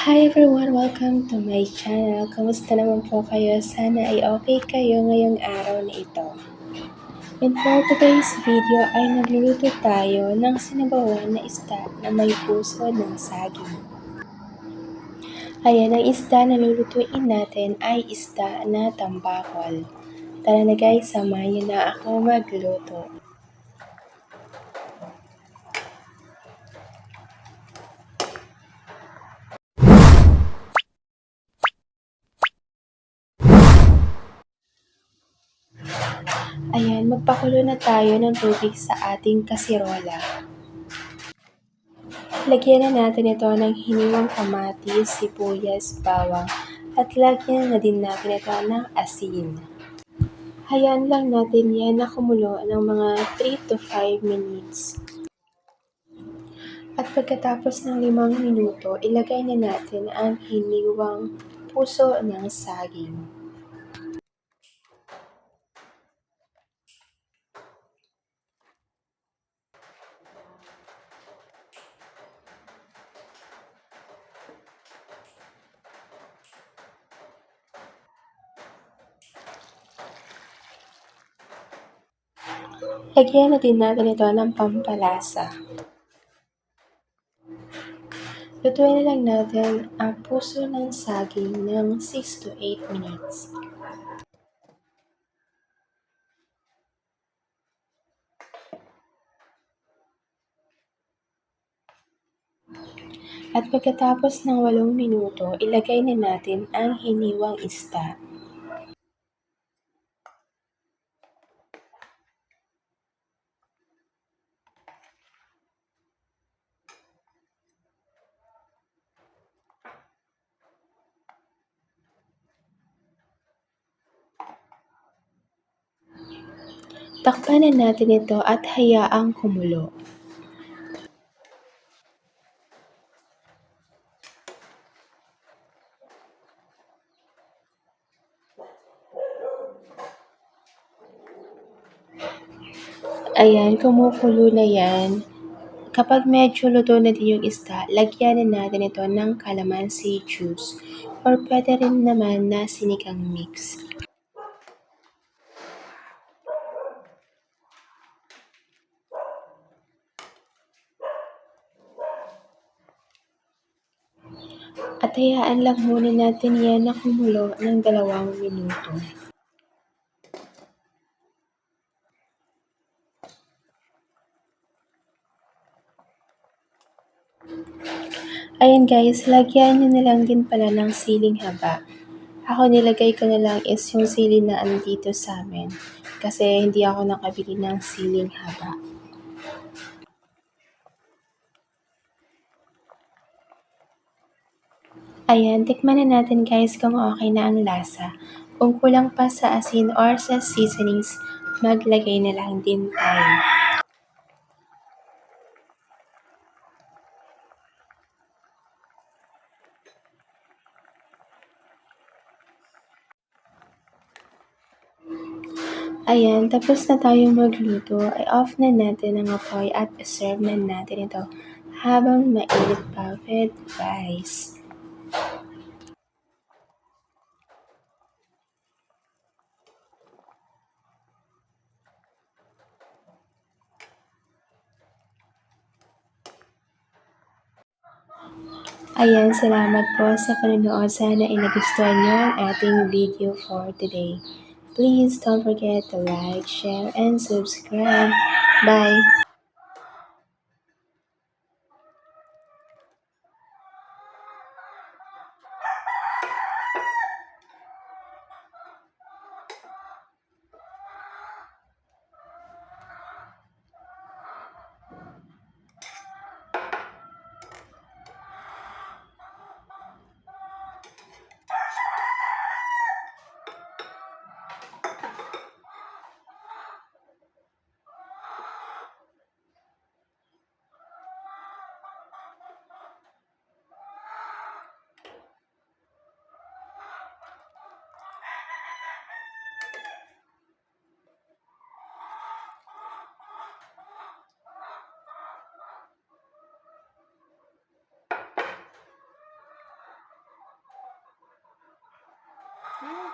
Hi everyone! Welcome to my channel. Kamusta naman po kayo? Sana ay okay kayo ngayong araw na ito. And for today's video ay nagluluto tayo ng sinabawan na isda na may puso ng saging. Ayan, ang isda na lulutuin natin ay isda na tambakol. Tara na guys, samahan niyo na ako magluto. Ayan, magpakulo na tayo ng tubig sa ating kasirola. Lagyan na natin ito ng hiniwang kamatis, sibuyas, bawang, at lagyan na din natin ito ng asin. Hayaan lang natin yan na kumulo ng mga 3 to 5 minutes. At pagkatapos ng 5 minuto, ilagay na natin ang hiniwang puso ng saging. Lagyan na din natin ito ng pampalasa. Lutuin na lang natin ang puso ng saging ng 6 to 8 minutes. At pagkatapos ng 8 minuto, ilagay na natin ang hiniwang isda. Takpan na natin ito at hayaang kumulo. Ayan, kumukulo na yan. Kapag medyo luto na din yung isda, lagyan na natin ito ng calamansi juice or pwede rin naman na sinigang mix. At hayaan lang muna natin yan na kumulo ng 2 minuto. Ayan guys, lagyan nyo na lang din pala ng siling haba. Ako nilagay ko na lang is yung sili na andito sa amin. Kasi hindi ako nakabili ng siling haba. Ayan, tikman na natin guys kung okay na ang lasa. Kung kulang pa sa asin or sa seasonings, maglagay na lang din tayo. Ayan, tapos na tayong magluto, ay off na natin ang apoy at serve na natin ito habang mainit pa with rice. Ayan, salamat po sa panonood. Sana ay nagustuhan nyo ang ating video for today. Please don't forget to like, share, and subscribe. Bye! Ah,